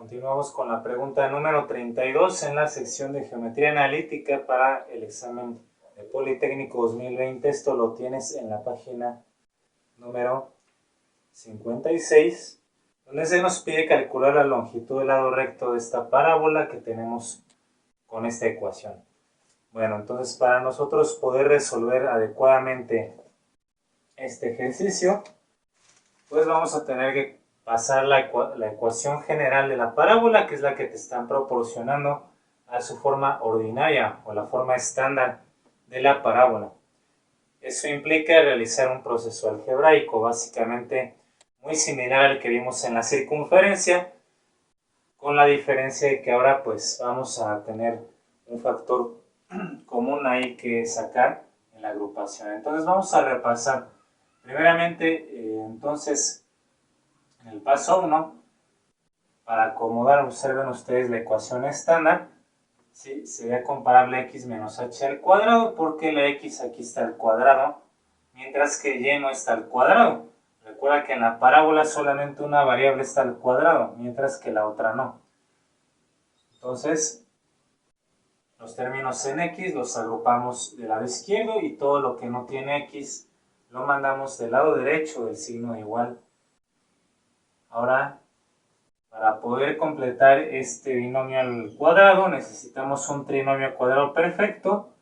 Continuamos con la pregunta número 32 en la sección de Geometría Analítica para el examen de Politécnico 2020. Esto lo tienes en la página número 56, donde se nos pide calcular la longitud del lado recto de esta parábola que tenemos con esta ecuación. Bueno, entonces para nosotros poder resolver adecuadamente este ejercicio, pues vamos a tener que pasar la ecuación general de la parábola, que es la que te están proporcionando, a su forma ordinaria o la forma estándar de la parábola. Eso implica realizar un proceso algebraico, básicamente muy similar al que vimos en la circunferencia, con la diferencia de que ahora pues vamos a tener un factor común ahí que sacar en la agrupación. Entonces vamos a repasar primeramente, entonces, en el paso 1, para acomodar, observen ustedes la ecuación estándar, ¿sí? Sería comparable x menos h al cuadrado, porque la x aquí está al cuadrado, mientras que y no está al cuadrado. Recuerda que en la parábola solamente una variable está al cuadrado, mientras que la otra no. Entonces, los términos en x los agrupamos del lado izquierdo y todo lo que no tiene x lo mandamos del lado derecho del signo de igual. Ahora, para poder completar este binomio al cuadrado necesitamos un trinomio cuadrado perfecto,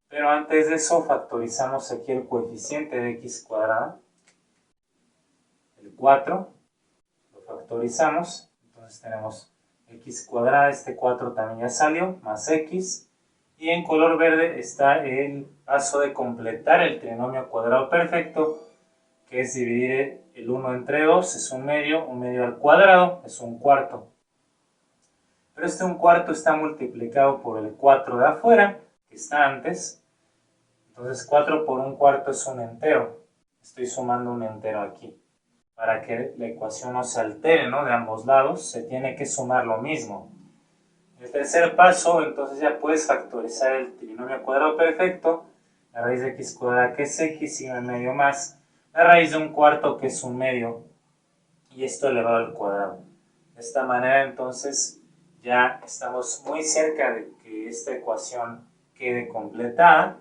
pero antes de eso factorizamos aquí el coeficiente de x cuadrada, el 4, lo factorizamos, entonces tenemos x cuadrada, este 4 también ya salió, más x, y en color verde está el paso de completar el trinomio cuadrado perfecto, que es dividir el 1 entre 2, es un medio al cuadrado es un cuarto. Pero este un cuarto está multiplicado por el 4 de afuera, que está antes. Entonces 4 por un cuarto es un entero. Estoy sumando un entero aquí. Para que la ecuación no se altere, ¿no? De ambos lados, se tiene que sumar lo mismo. El tercer paso, entonces ya puedes factorizar el trinomio cuadrado perfecto. La raíz de x cuadrada, que es x, y un medio más la raíz de un cuarto, que es un medio, y esto elevado al cuadrado. De esta manera, entonces, ya estamos muy cerca de que esta ecuación quede completada.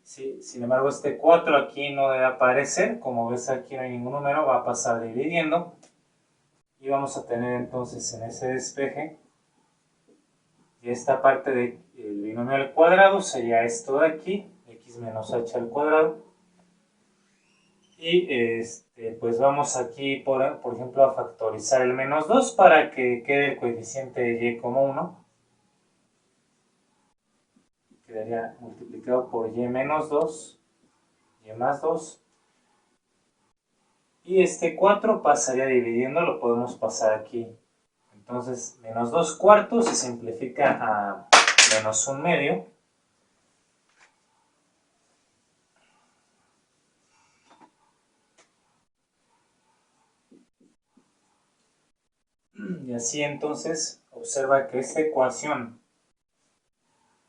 ¿Sí? Sin embargo, este 4 aquí no debe aparecer. Como ves, aquí no hay ningún número, va a pasar dividiendo. Y vamos a tener entonces en ese despeje, y esta parte del binomio al cuadrado sería esto de aquí, x menos h al cuadrado. Y pues vamos aquí, por ejemplo, a factorizar el menos 2 para que quede el coeficiente de y como 1. Quedaría multiplicado por y menos 2, y más 2. Y este 4 pasaría dividiendo, lo podemos pasar aquí. Entonces, menos 2 cuartos se simplifica a menos 1 medio. Y así entonces observa que esta ecuación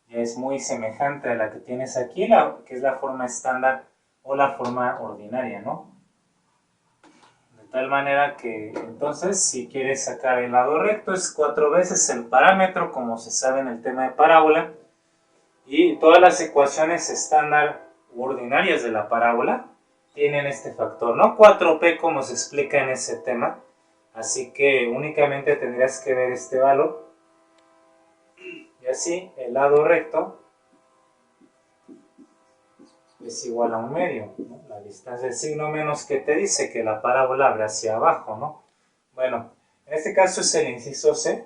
ya es muy semejante a la que tienes aquí, que es la forma estándar o la forma ordinaria, ¿no? De tal manera que entonces si quieres sacar el lado recto es 4 veces el parámetro, como se sabe en el tema de parábola, y todas las ecuaciones estándar u ordinarias de la parábola tienen este factor, no 4p como se explica en ese tema. Así que únicamente tendrías que ver este valor. Y así el lado recto es igual a 1 medio, ¿no? La distancia del signo menos que te dice que la parábola abre hacia abajo, ¿no? Bueno, en este caso es el inciso C,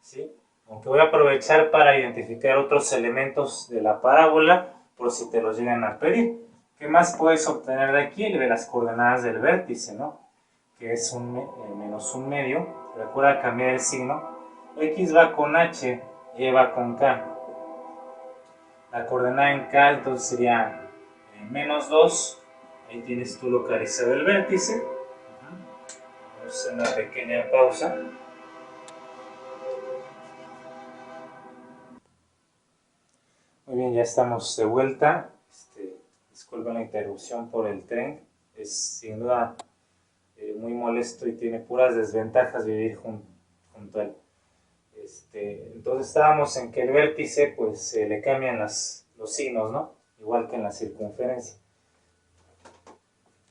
¿sí? Aunque voy a aprovechar para identificar otros elementos de la parábola por si te los llegan a pedir. ¿Qué más puedes obtener de aquí? De las coordenadas del vértice, ¿no? Que es menos 1 medio. Recuerda cambiar el signo. X va con H, Y va con K. La coordenada en K entonces sería menos 2. Ahí tienes tu localizado el vértice. Vamos a hacer una pequeña pausa. Muy bien, ya estamos de vuelta. Disculpen la interrupción por el tren. Es sin duda muy molesto y tiene puras desventajas vivir junto a él. Entonces estábamos en que el vértice pues se le cambian los signos, ¿no? Igual que en la circunferencia.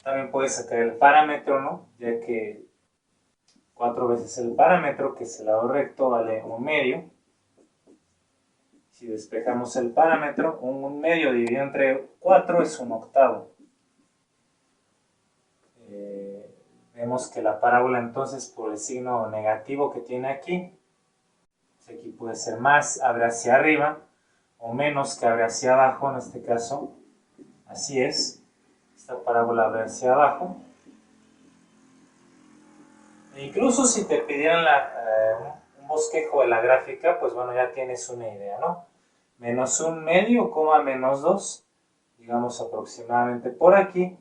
También puedes sacar el parámetro, ¿no? Ya que 4 veces el parámetro, que es el lado recto, vale 1/2. Si despejamos el parámetro, 1/2 dividido entre 4 es 1/8. Vemos que la parábola entonces, por el signo negativo que tiene aquí puede ser más, abre hacia arriba, o menos, que abre hacia abajo. En este caso, así es, esta parábola abre hacia abajo. E incluso si te pidieran un bosquejo de la gráfica, pues bueno, ya tienes una idea, ¿no? -1/2, -2, digamos aproximadamente por aquí.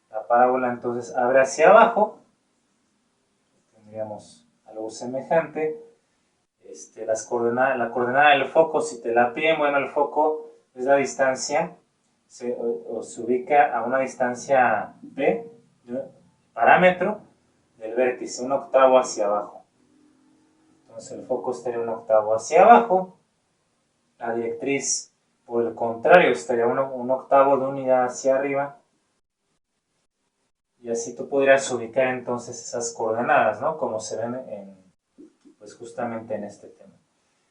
La parábola entonces abre hacia abajo, tendríamos algo semejante. La coordenada del foco, si te la piden, bueno, el foco es la distancia, se ubica a una distancia P, parámetro del vértice, 1/8 hacia abajo. Entonces el foco estaría 1/8 hacia abajo, la directriz, por el contrario, estaría 1/8 de unidad hacia arriba, y así tú podrías ubicar entonces esas coordenadas, ¿no? Como se ven pues justamente en este tema.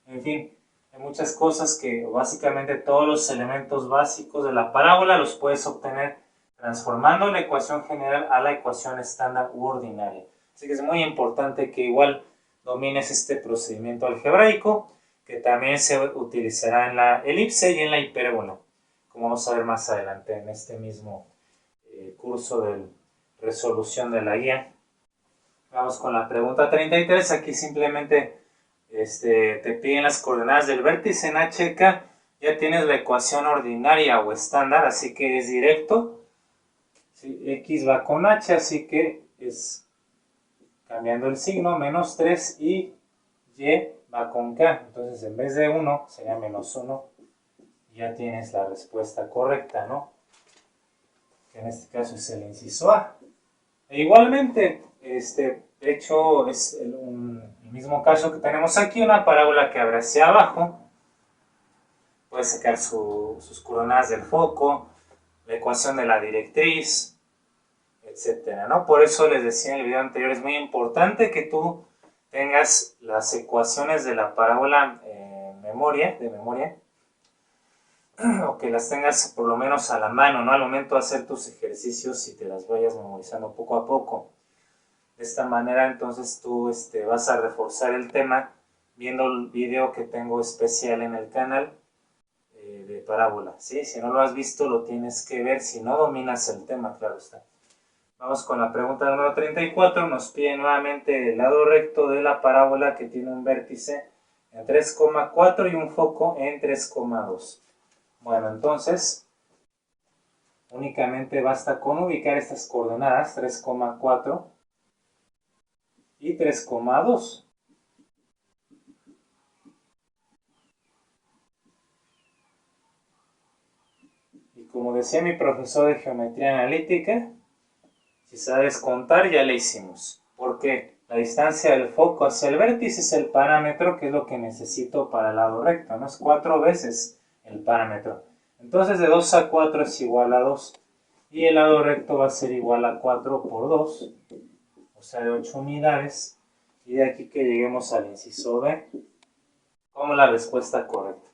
En fin, hay muchas cosas que básicamente todos los elementos básicos de la parábola los puedes obtener transformando la ecuación general a la ecuación estándar u ordinaria. Así que es muy importante que igual domines este procedimiento algebraico, que también se utilizará en la elipse y en la hipérbola, como vamos a ver más adelante en este mismo curso de resolución de la guía. Vamos con la pregunta 33. Aquí simplemente te piden las coordenadas del vértice en HK. Ya tienes la ecuación ordinaria o estándar, así que es directo. ¿Sí? X va con H, así que es cambiando el signo, -3, y Y va con K. Entonces en vez de 1 sería -1. Ya tienes la respuesta correcta, ¿no? Que en este caso es el inciso A. E igualmente, de hecho, es el mismo caso que tenemos aquí, una parábola que abre hacia abajo. Puedes sacar sus coordenadas del foco, la ecuación de la directriz, etcétera, ¿no? Por eso les decía en el video anterior, es muy importante que tú tengas las ecuaciones de la parábola de memoria, o que las tengas por lo menos a la mano, ¿no? Al momento de hacer tus ejercicios y te las vayas memorizando poco a poco. De esta manera entonces tú vas a reforzar el tema viendo el video que tengo especial en el canal de parábola, ¿sí? Si no lo has visto lo tienes que ver si no dominas el tema, claro está. Vamos con la pregunta número 34. Nos pide nuevamente el lado recto de la parábola que tiene un vértice en 3,4 y un foco en 3,2. Bueno, entonces únicamente basta con ubicar estas coordenadas 3,4 y 3,2. Y como decía mi profesor de geometría analítica, si sabes contar ya le hicimos. Porque la distancia del foco hacia el vértice es el parámetro, que es lo que necesito para el lado recto, ¿no? Es 4 veces el parámetro. Entonces de 2 a 4 es igual a 2. Y el lado recto va a ser igual a 4 por 2, o sea de 8 unidades. Y de aquí que lleguemos al inciso B como la respuesta correcta.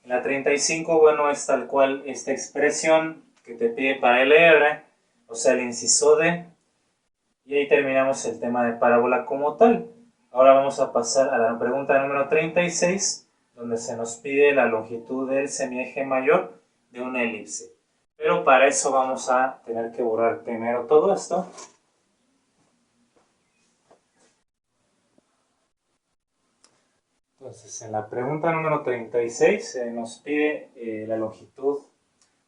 En la 35, bueno, es tal cual esta expresión que te pide para LR, o sea el inciso D. Y ahí terminamos el tema de parábola como tal. Ahora vamos a pasar a la pregunta número 36, donde se nos pide la longitud del semieje mayor de una elipse. Pero para eso vamos a tener que borrar primero todo esto. Entonces, en la pregunta número 36 se nos pide la longitud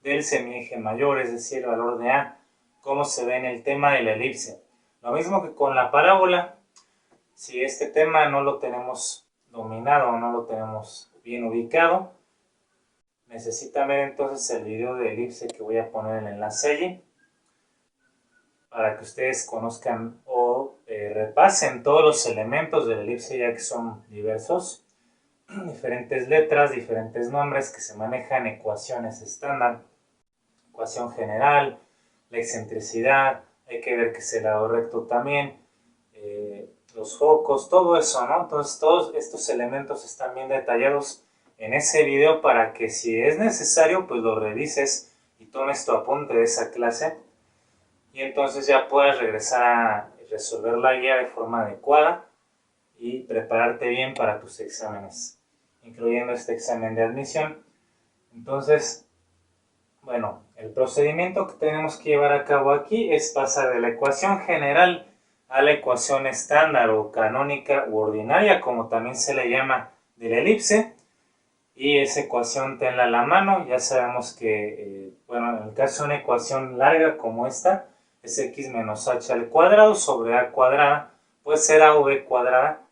del semieje mayor, es decir, el valor de A. ¿Cómo se ve en el tema de la elipse? Lo mismo que con la parábola, si este tema no lo tenemos dominado o no lo tenemos bien ubicado, necesitan ver entonces el video de elipse que voy a poner el enlace allí. para que ustedes conozcan o repasen todos los elementos de la elipse, ya que son diversos, diferentes letras, diferentes nombres que se manejan en ecuaciones estándar, ecuación general, la excentricidad, hay que ver que es el lado recto también, los focos, todo eso, ¿no? Entonces todos estos elementos están bien detallados en ese video para que si es necesario pues lo revises y tomes tu apunte de esa clase y entonces ya puedas regresar a resolver la guía de forma adecuada y prepararte bien para tus exámenes, incluyendo este examen de admisión. Entonces, bueno, el procedimiento que tenemos que llevar a cabo aquí es pasar de la ecuación general a la ecuación estándar o canónica u ordinaria, como también se le llama, de la elipse. Y esa ecuación tenla a la mano. Ya sabemos que, bueno, en el caso de una ecuación larga como esta, es x menos h al cuadrado sobre a cuadrada, puede ser a o b cuadrada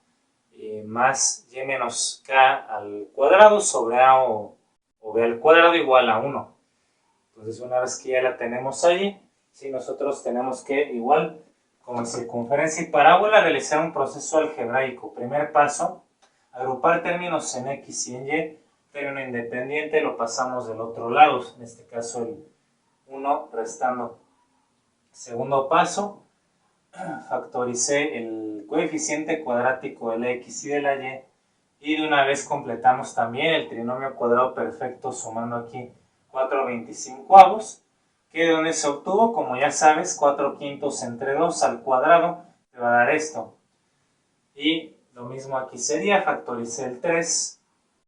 más y menos k al cuadrado sobre a o b al cuadrado igual a 1. Entonces, una vez que ya la tenemos ahí, si nosotros tenemos que, igual, como en circunferencia y parábola, realizar un proceso algebraico. Primer paso, agrupar términos en x y en y, término independiente lo pasamos del otro lado, en este caso el 1 restando. Segundo paso, factoricé el coeficiente cuadrático de la x y de la y de una vez completamos también el trinomio cuadrado perfecto sumando aquí 4/25, que de donde se obtuvo, como ya sabes, 4/5 entre 2 al cuadrado te va a dar esto. Y lo mismo aquí sería, factoricé el 3,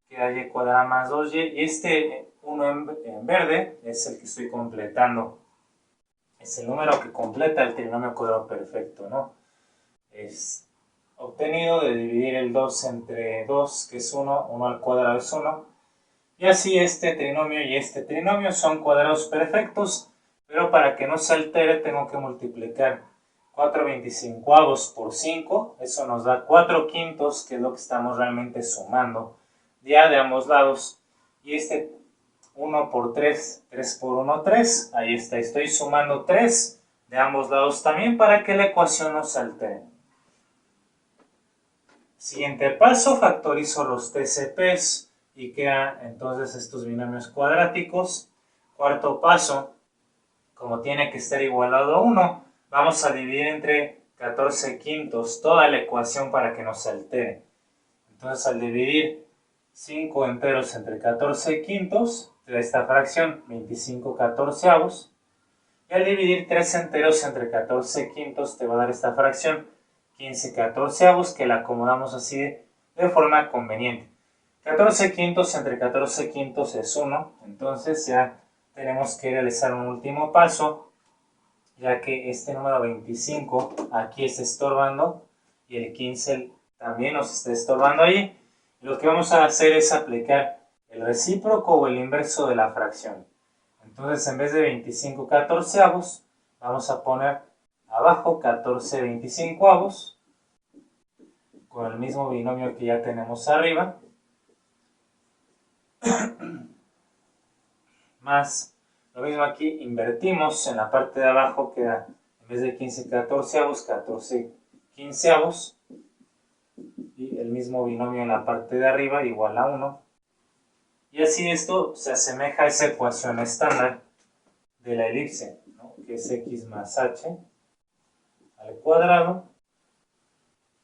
queda y cuadrada más 2y, y este 1 en verde es el que estoy completando. Es el número que completa el trinomio cuadrado perfecto, ¿no? Es obtenido de dividir el 2 entre 2, que es 1, 1 al cuadrado es 1. Y así este trinomio y este trinomio son cuadrados perfectos, pero para que no se altere tengo que multiplicar 4/25 por 5, eso nos da 4/5, que es lo que estamos realmente sumando, ya de ambos lados. Y este 1 por 3, 3 por 1, 3, ahí está, estoy sumando 3 de ambos lados también para que la ecuación no se altere. Siguiente paso, factorizo los TCPs y quedan entonces estos binomios cuadráticos. Cuarto paso, como tiene que estar igualado a 1, vamos a dividir entre 14/5 toda la ecuación para que no se altere. Entonces al dividir 5 enteros entre 14/5 te da esta fracción 25/14. Y al dividir 3 enteros entre 14/5 te va a dar esta fracción 15/14, que la acomodamos así de forma conveniente. 14/5 entre 14/5 es 1, entonces ya tenemos que realizar un último paso, ya que este número 25 aquí está estorbando y el 15 también nos está estorbando ahí. Lo que vamos a hacer es aplicar el recíproco o el inverso de la fracción. Entonces, en vez de 25/14, vamos a poner abajo 14/25 con el mismo binomio que ya tenemos arriba, más lo mismo aquí, invertimos en la parte de abajo, queda en vez de 15/14, 14/15, y el mismo binomio en la parte de arriba igual a 1. Y así esto se asemeja a esa ecuación estándar de la elipse, ¿no? Que es x más h al cuadrado.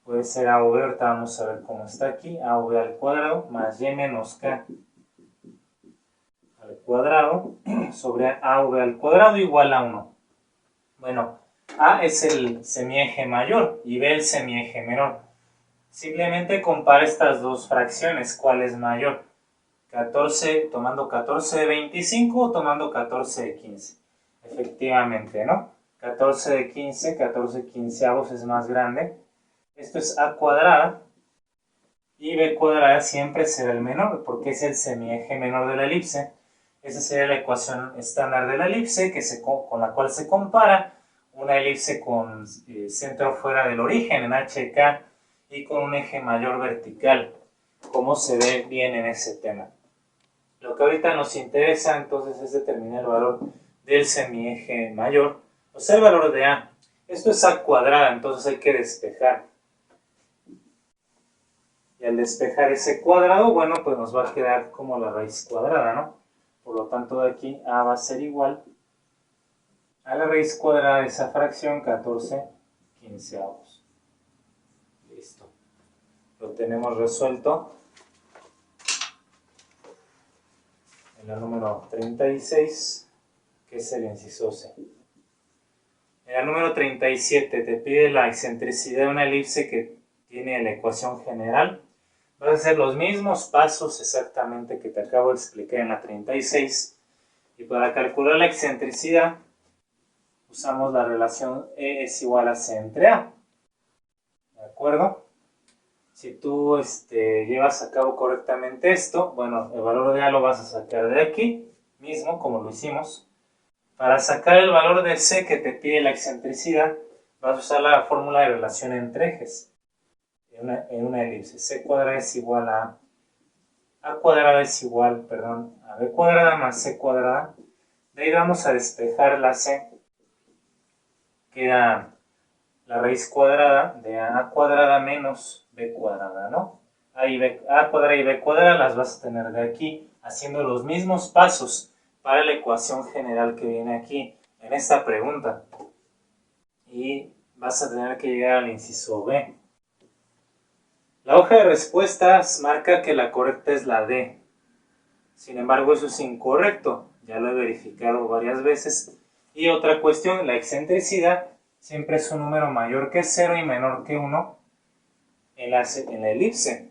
Puede ser a o b, ahorita vamos a ver cómo está aquí, a o b al cuadrado más y menos k al cuadrado sobre a o b al cuadrado igual a 1. Bueno, a es el semieje mayor y b el semieje menor. Simplemente compara estas dos fracciones, ¿cuál es mayor? 14, tomando 14/25 o tomando 14/15. Efectivamente, ¿no? 14/15, 14/15 es más grande. Esto es a cuadrada y b cuadrada siempre será el menor porque es el semieje menor de la elipse. Esa sería la ecuación estándar de la elipse con la cual se compara una elipse con centro fuera del origen en HK y con un eje mayor vertical, como se ve bien en ese tema. Lo que ahorita nos interesa entonces es determinar el valor del semieje mayor, o sea, el valor de A. Esto es a cuadrada, entonces hay que despejar. Y al despejar ese cuadrado, bueno, pues nos va a quedar como la raíz cuadrada, ¿no? Por lo tanto, de aquí a va a ser igual a la raíz cuadrada de esa fracción, 14/15. Listo. Lo tenemos resuelto en la número 36, que es el inciso C. En la número 37 te pide la excentricidad de una elipse que tiene la ecuación general. Vas a hacer los mismos pasos exactamente que te acabo de explicar en la 36. Y para calcular la excentricidad usamos la relación E es igual a C entre A. ¿De acuerdo? Si tú llevas a cabo correctamente esto, bueno, el valor de A lo vas a sacar de aquí mismo, como lo hicimos. Para sacar el valor de C que te pide la excentricidad, vas a usar la fórmula de relación entre ejes en una elipse. C cuadrada es igual a cuadrada es igual, a B cuadrada más C cuadrada. De ahí vamos a despejar la C, queda la raíz cuadrada de A cuadrada menos B cuadrada, ¿no? A cuadrada y B cuadrada las vas a tener de aquí, haciendo los mismos pasos para la ecuación general que viene aquí, en esta pregunta. Y vas a tener que llegar al inciso B. La hoja de respuestas marca que la correcta es la D. Sin embargo, eso es incorrecto. Ya lo he verificado varias veces. Y otra cuestión, la excentricidad siempre es un número mayor que 0 y menor que 1 en la elipse.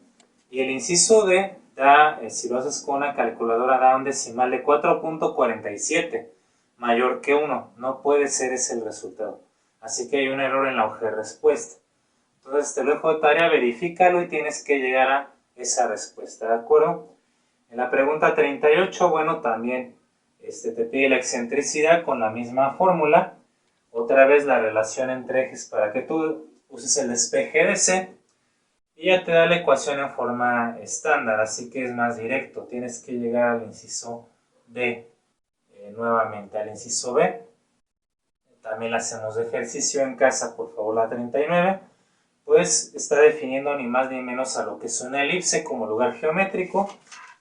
Y el inciso D da, si lo haces con una calculadora, da un decimal de 4.47, mayor que 1. No puede ser ese el resultado. Así que hay un error en la hoja de respuesta. Entonces te lo dejo de tarea, verifícalo y tienes que llegar a esa respuesta, ¿de acuerdo? En la pregunta 38, bueno, también te pide la excentricidad con la misma fórmula. Otra vez la relación entre ejes para que tú uses el despeje de C. Y ya te da la ecuación en forma estándar, así que es más directo. Tienes que llegar al inciso D nuevamente, al inciso B. También la hacemos de ejercicio en casa, por favor, la 39. Pues está definiendo ni más ni menos a lo que es una elipse como lugar geométrico,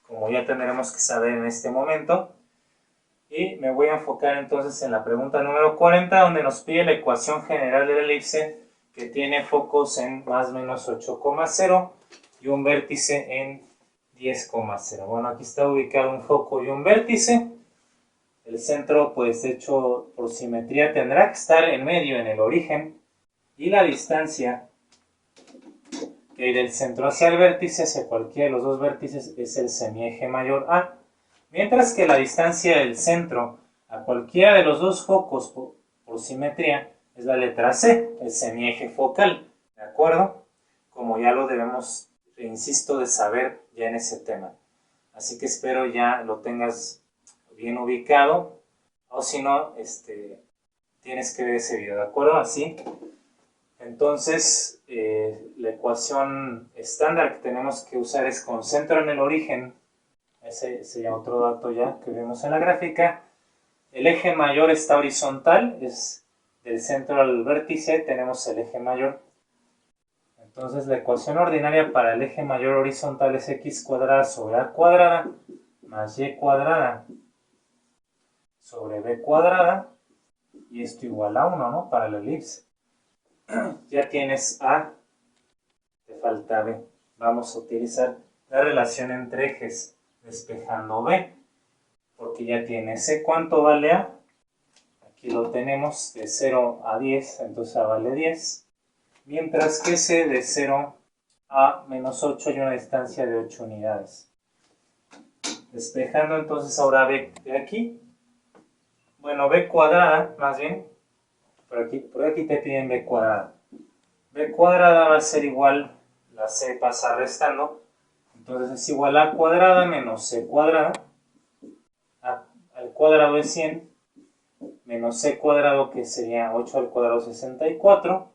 como ya tendremos que saber en este momento. Y me voy a enfocar entonces en la pregunta número 40, donde nos pide la ecuación general de la elipse que tiene focos en más o menos 8,0 y un vértice en 10,0. Bueno, aquí está ubicado un foco y un vértice. El centro, pues hecho por simetría, tendrá que estar en medio, en el origen, y la distancia que hay del centro hacia el vértice, hacia cualquiera de los dos vértices, es el semieje mayor A. Mientras que la distancia del centro a cualquiera de los dos focos por simetría es la letra C, el semieje focal, ¿de acuerdo? Como ya lo debemos, insisto, de saber ya en ese tema. Así que espero ya lo tengas bien ubicado, o si no, tienes que ver ese video, ¿de acuerdo? Así. Entonces, la ecuación estándar que tenemos que usar es con centro en el origen. Ese sería otro dato ya que vemos en la gráfica. El eje mayor está horizontal, es del centro al vértice, tenemos el eje mayor. Entonces la ecuación ordinaria para el eje mayor horizontal es x cuadrada sobre a cuadrada más y cuadrada sobre b cuadrada, y esto igual a 1, ¿no? Para la elipse. Ya tienes A, te falta B. Vamos a utilizar la relación entre ejes despejando B, porque ya tiene C. ¿Cuánto vale A? Aquí lo tenemos de 0 a 10, entonces A vale 10. Mientras que C de 0 a menos 8 hay una distancia de 8 unidades. Despejando entonces ahora B de aquí. Bueno, B cuadrada, más bien, por aquí te piden B cuadrada. B cuadrada va a ser igual, la C pasa restando, entonces es igual a A cuadrada menos C cuadrada. Al cuadrado es 100, menos C cuadrado, que sería 8 al cuadrado 64.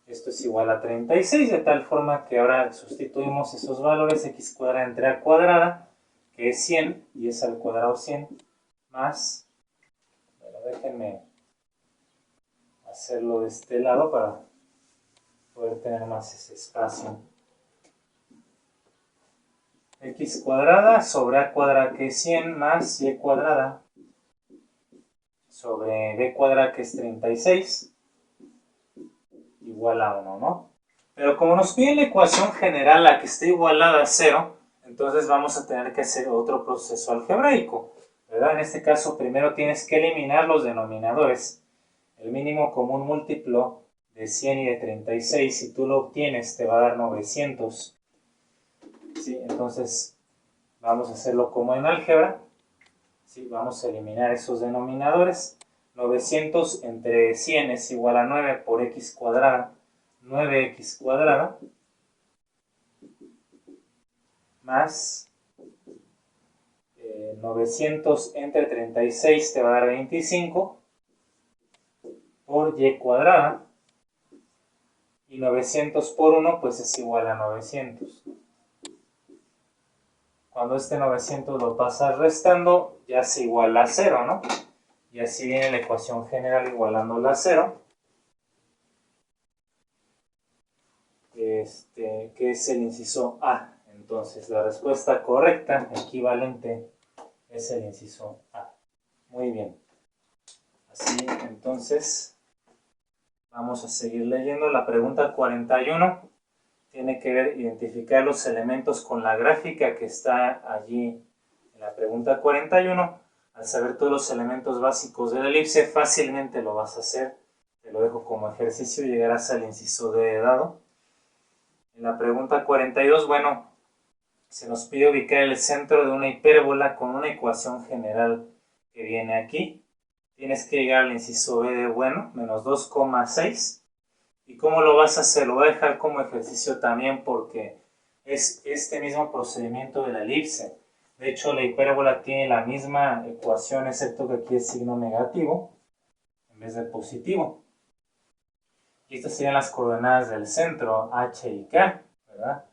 Esto es igual a 36, de tal forma que ahora sustituimos esos valores, x cuadrada entre A cuadrada, que es 100, y es al cuadrado 100, más, bueno, déjenme hacerlo de este lado para poder tener más ese espacio. X cuadrada sobre A cuadrada que es 100 más Y cuadrada sobre B cuadrada que es 36 igual a 1, ¿no? Pero como nos pide la ecuación general a que esté igualada a 0, entonces vamos a tener que hacer otro proceso algebraico, ¿verdad? En este caso primero tienes que eliminar los denominadores. El mínimo común múltiplo de 100 y de 36, si tú lo obtienes, te va a dar 900. ¿Sí? Entonces vamos a hacerlo como en álgebra. ¿Sí? Vamos a eliminar esos denominadores. 900 entre 100 es igual a 9 por x cuadrada, 9x cuadrada, más 900 entre 36 te va a dar 25 por y cuadrada, y 900 por 1 pues es igual a 900. Cuando este 900 lo pasas restando, ya se iguala a 0, ¿no? Y así viene la ecuación general igualándola a 0. Que es el inciso A. Entonces, la respuesta correcta, equivalente, es el inciso A. Muy bien. Así, entonces, vamos a seguir leyendo. La pregunta 41 tiene que ver identificar los elementos con la gráfica que está allí en la pregunta 41. Al saber todos los elementos básicos de la elipse, fácilmente lo vas a hacer. Te lo dejo como ejercicio, llegarás al inciso D de dado. En la pregunta 42, bueno, se nos pide ubicar el centro de una hipérbola con una ecuación general que viene aquí. Tienes que llegar al inciso B de bueno, menos 2,6. ¿Y cómo lo vas a hacer? Lo voy a dejar como ejercicio también porque es este mismo procedimiento de la elipse. De hecho, la hipérbola tiene la misma ecuación, excepto que aquí es signo negativo en vez de positivo. Y estas serían las coordenadas del centro, H y K, ¿verdad?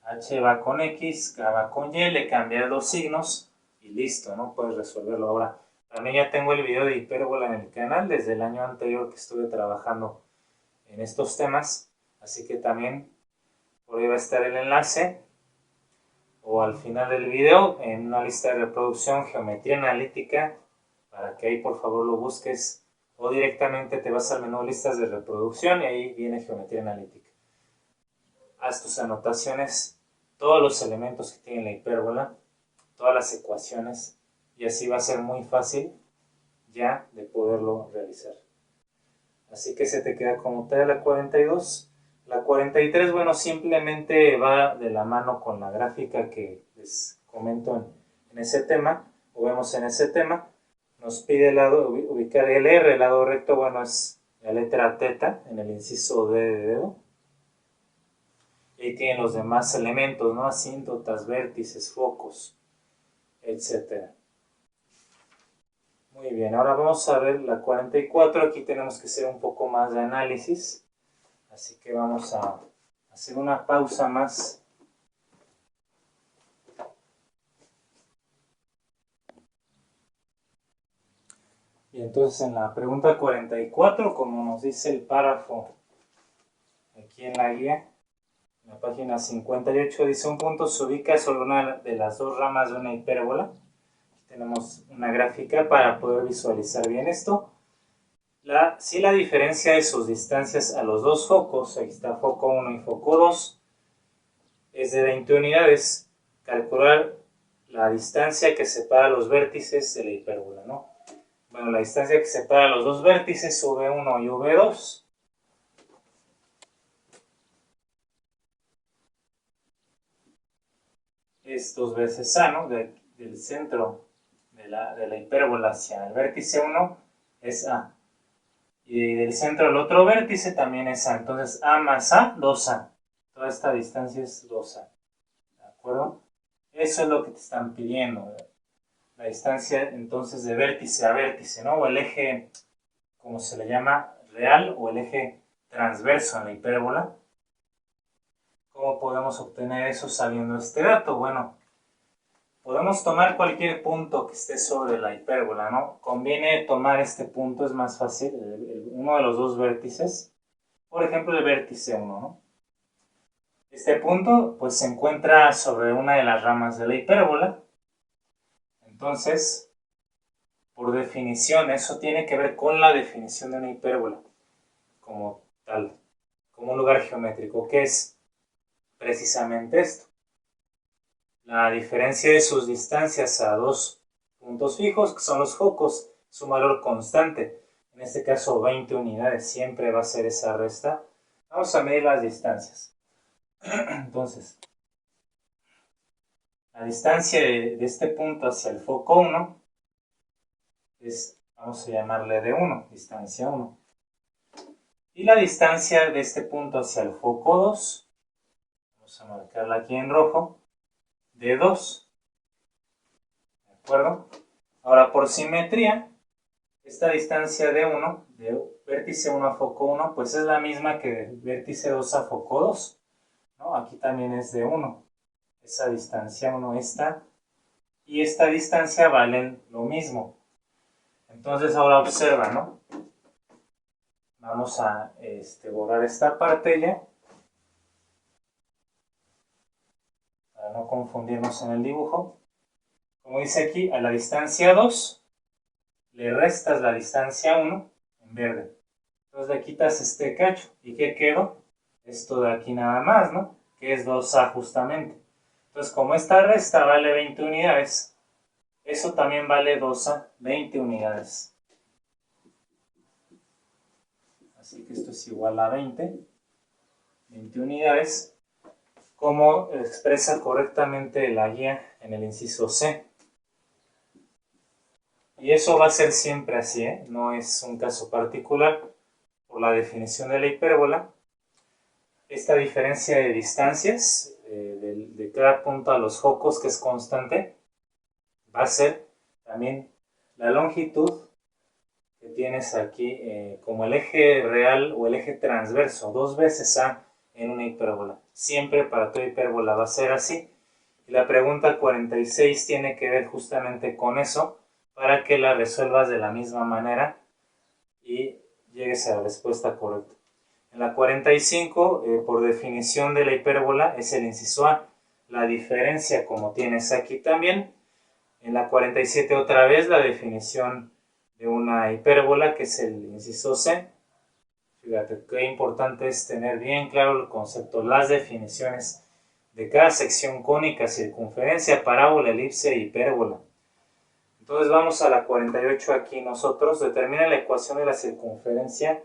H va con X, K va con Y, le cambias los signos y listo, ¿no? Puedes resolverlo ahora. También ya tengo el video de hipérbola en el canal desde el año anterior que estuve trabajando en estos temas, así que también por ahí va a estar el enlace o al final del video en una lista de reproducción geometría analítica para que ahí por favor lo busques o directamente te vas al menú listas de reproducción y ahí viene geometría analítica. Haz tus anotaciones, todos los elementos que tiene la hipérbola, todas las ecuaciones y así va a ser muy fácil ya de poderlo realizar. Así que se te queda como tal la 42. La 43, bueno, simplemente va de la mano con la gráfica que les comento en ese tema, o vemos en ese tema. Nos pide ubicar el R, el lado recto, bueno, es la letra teta en el inciso D de dedo. Y ahí tienen los demás elementos, ¿no? Asíntotas, vértices, focos, etc. Muy bien, ahora vamos a ver la 44. Aquí tenemos que hacer un poco más de análisis. Así que vamos a hacer una pausa más. Y entonces en la pregunta 44, como nos dice el párrafo aquí en la guía, en la página 58, dice un punto se ubica sobre una de las dos ramas de una hipérbola. Aquí tenemos una gráfica para poder visualizar bien esto. Si la diferencia de sus distancias a los dos focos, aquí está foco 1 y foco 2, es de 20 unidades, calcular la distancia que separa los vértices de la hipérbola, ¿no? Bueno, la distancia que separa los dos vértices, V1 y V2, es 2 veces A, ¿no? Del centro de la hipérbola hacia el vértice 1 es A. Y del centro al otro vértice también es A. Entonces A más A, 2A. Toda esta distancia es 2A. ¿De acuerdo? Eso es lo que te están pidiendo. La distancia entonces de vértice a vértice, ¿no? O el eje, como se le llama, real o el eje transverso en la hipérbola. ¿Cómo podemos obtener eso sabiendo este dato? Bueno, podemos tomar cualquier punto que esté sobre la hipérbola, ¿no? Conviene tomar este punto, es más fácil, uno de los dos vértices, por ejemplo el vértice 1, ¿no? Este punto pues se encuentra sobre una de las ramas de la hipérbola, entonces, por definición, eso tiene que ver con la definición de una hipérbola, como tal, como un lugar geométrico, que es precisamente esto. La diferencia de sus distancias a dos puntos fijos, que son los focos, es un valor constante. En este caso 20 unidades, siempre va a ser esa resta. Vamos a medir las distancias. Entonces, la distancia de este punto hacia el foco 1 es, vamos a llamarle de 1, distancia 1. Y la distancia de este punto hacia el foco 2, vamos a marcarla aquí en rojo, de 2. ¿De acuerdo? Ahora, por simetría, esta distancia de 1, de vértice 1 a foco 1, pues es la misma que de vértice 2 a foco 2, ¿no? Aquí también es de 1. Esa distancia 1, esta, y esta distancia valen lo mismo. Entonces ahora observa, ¿no? Vamos a borrar esta parte ya, para no confundirnos en el dibujo. Como dice aquí, a la distancia 2 le restas la distancia 1 en verde. Entonces le quitas este cacho. ¿Y qué quedó? Esto de aquí nada más, ¿no? Que es 2A justamente. Entonces, como esta resta vale 20 unidades, eso también vale 2A, 20 unidades. Así que esto es igual a 20 unidades, como expresa correctamente la guía en el inciso C. Y eso va a ser siempre así, ¿eh? No es un caso particular. Por la definición de la hipérbola, esta diferencia de distancias de cada punto a los focos, que es constante, va a ser también la longitud que tienes aquí como el eje real o el eje transverso, 2 veces A en una hipérbola. Siempre para toda hipérbola va a ser así. Y la pregunta 46 tiene que ver justamente con eso, para que la resuelvas de la misma manera y llegues a la respuesta correcta. En la 45, por definición de la hipérbola, es el inciso A. La diferencia, como tienes aquí también. En la 47 otra vez la definición de una hipérbola, que es el inciso C. Fíjate qué importante es tener bien claro el concepto, las definiciones de cada sección cónica, circunferencia, parábola, elipse e hipérbola. Entonces vamos a la 48 aquí nosotros. Determina la ecuación de la circunferencia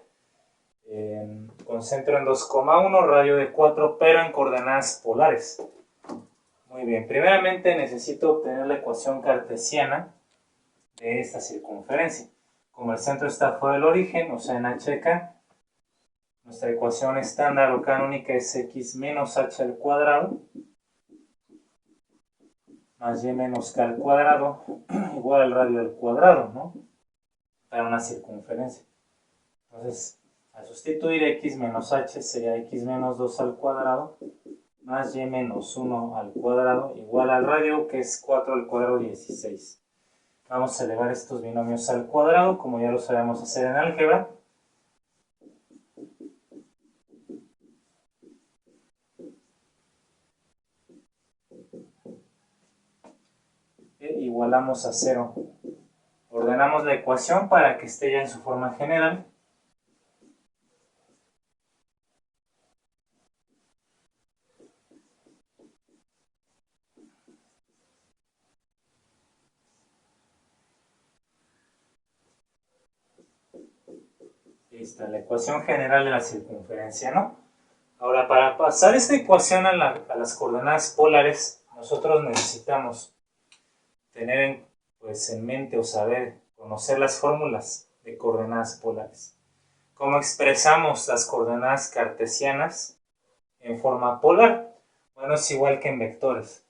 con centro en 2,1, radio de 4, pero en coordenadas polares. Muy bien, primeramente necesito obtener la ecuación cartesiana de esta circunferencia. Como el centro está fuera del origen, o sea en HK, nuestra ecuación estándar o canónica es x menos h al cuadrado más y menos k al cuadrado igual al radio al cuadrado, ¿no? Para una circunferencia. Entonces, al sustituir x menos h sería x menos 2 al cuadrado más y menos 1 al cuadrado igual al radio, que es 4 al cuadrado 16. Vamos a elevar estos binomios al cuadrado, como ya lo sabemos hacer en álgebra. E igualamos a 0. Ordenamos la ecuación para que esté ya en su forma general. Ahí está la ecuación general de la circunferencia, ¿no? Ahora, para pasar esta ecuación a las coordenadas polares, nosotros necesitamos tener en mente o saber, conocer las fórmulas de coordenadas polares. ¿Cómo expresamos las coordenadas cartesianas en forma polar? Bueno, es igual que en vectores.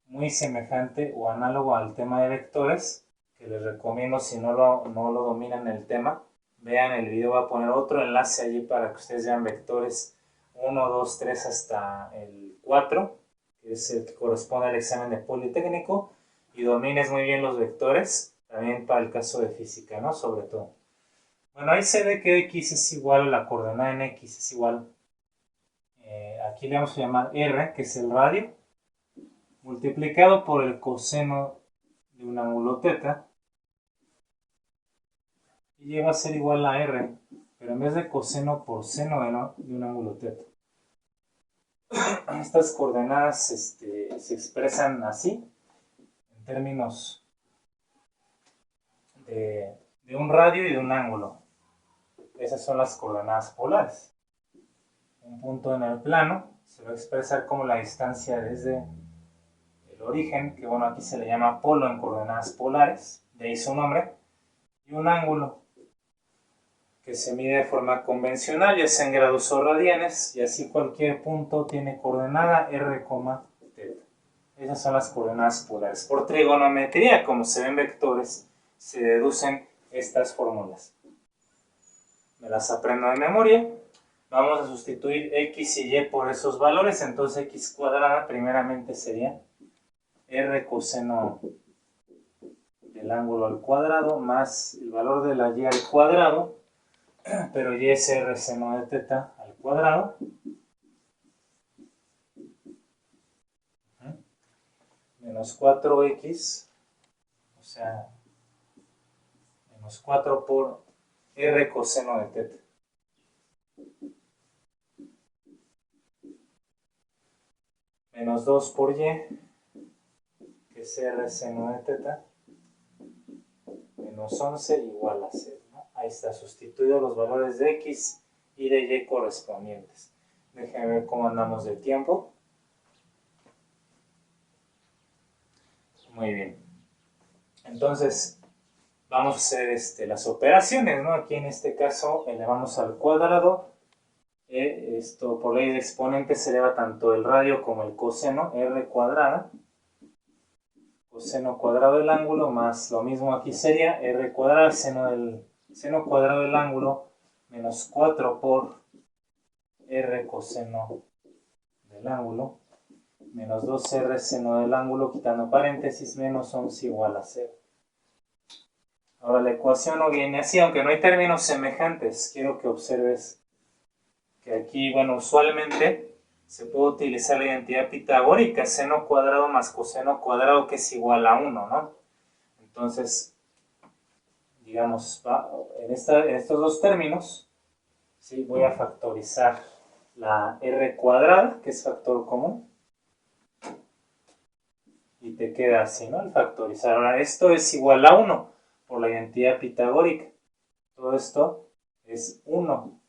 Muy semejante o análogo al tema de vectores, que les recomiendo si no lo dominan el tema, vean el video, voy a poner otro enlace allí para que ustedes vean vectores 1, 2, 3 hasta el 4, que es el que corresponde al examen de Politécnico. y domines muy bien los vectores, también para el caso de física, ¿no? Sobre todo. Bueno, ahí se ve que x es igual, la coordenada en x es igual, aquí le vamos a llamar r, que es el radio, multiplicado por el coseno de un ángulo θ, y llega a ser igual a r, pero en vez de coseno por seno de un ángulo θ. Estas coordenadas se expresan así, en términos de un radio y de un ángulo. Esas son las coordenadas polares. Un punto en el plano se va a expresar como la distancia desde el origen, que bueno, aquí se le llama polo en coordenadas polares, de ahí su nombre, y un ángulo que se mide de forma convencional, ya sea en grados o radianes, y así cualquier punto tiene coordenada r, θ. Esas son las coordenadas polares. Por trigonometría, como se ven vectores, se deducen estas fórmulas. Me las aprendo de memoria. Vamos a sustituir x y y por esos valores, entonces x cuadrada primeramente sería r coseno del ángulo al cuadrado más el valor de la y al cuadrado, pero y es r seno de θ al cuadrado, menos 4x, o sea, menos 4 por r coseno de θ. Menos 2 por y, que es r seno de θ, menos 11 igual a 0. ¿No? Ahí está, sustituido los valores de x y de y correspondientes. Déjenme ver cómo andamos de tiempo. Muy bien. Entonces, vamos a hacer las operaciones, ¿no? Aquí en este caso elevamos al cuadrado. Esto por ley de exponentes se eleva tanto el radio como el coseno, r cuadrada. Coseno cuadrado del ángulo más lo mismo aquí sería r cuadrado, seno cuadrado del ángulo, menos 4 por r coseno del ángulo, menos 2r seno del ángulo, quitando paréntesis, menos 11 igual a 0. Ahora la ecuación no viene así, aunque no hay términos semejantes. Quiero que observes que aquí, bueno, usualmente se puede utilizar la identidad pitagórica, seno cuadrado más coseno cuadrado, que es igual a 1, ¿no? Entonces, digamos, en estos dos términos, ¿sí? Voy a factorizar la r cuadrada, que es factor común, y te queda así, ¿no? El factorizar. Ahora, esto es igual a 1 por la identidad pitagórica. Todo esto es 1.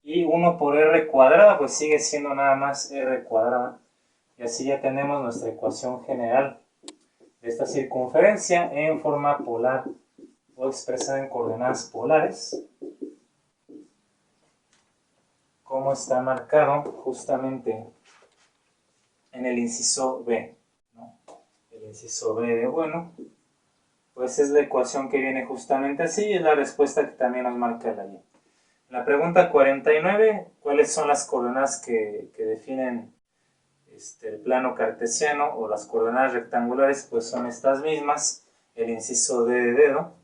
Y 1 por r cuadrada, pues sigue siendo nada más r cuadrada. Y así ya tenemos nuestra ecuación general de esta circunferencia en forma polar o expresada en coordenadas polares, como está marcado justamente en el inciso B, ¿no? El inciso B de bueno, pues es la ecuación que viene justamente así y es la respuesta que también nos marca la Y. La pregunta 49, ¿cuáles son las coordenadas que definen el plano cartesiano o las coordenadas rectangulares? Pues son estas mismas, el inciso D de dedo.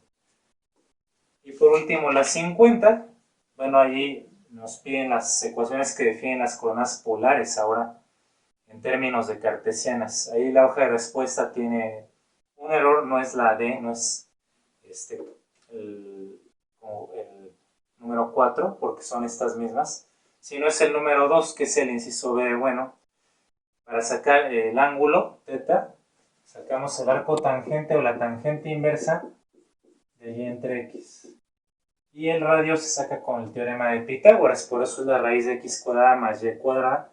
Y por último la 50, bueno, allí nos piden las ecuaciones que definen las coordenadas polares ahora en términos de cartesianas. Ahí la hoja de respuesta tiene un error, no es la D, no es el número 4, porque son estas mismas, sino es el número 2, que es el inciso B de bueno. Para sacar el ángulo θ, sacamos el arco tangente o la tangente inversa de y entre x. Y el radio se saca con el teorema de Pitágoras, por eso es la raíz de x cuadrada más y cuadrada,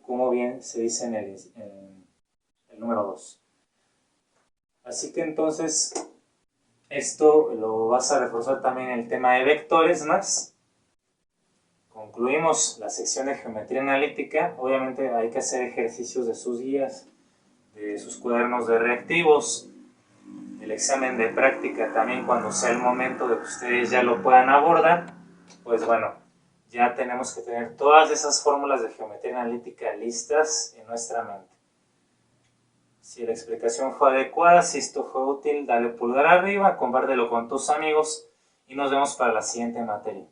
como bien se dice en el número 2. Así que entonces, esto lo vas a reforzar también en el tema de vectores más. Concluimos la sección de geometría analítica. Obviamente hay que hacer ejercicios de sus guías, de sus cuadernos de reactivos, el examen de práctica también cuando sea el momento de que ustedes ya lo puedan abordar. Pues bueno, ya tenemos que tener todas esas fórmulas de geometría analítica listas en nuestra mente. Si la explicación fue adecuada, si esto fue útil, dale pulgar arriba, compártelo con tus amigos y nos vemos para la siguiente materia.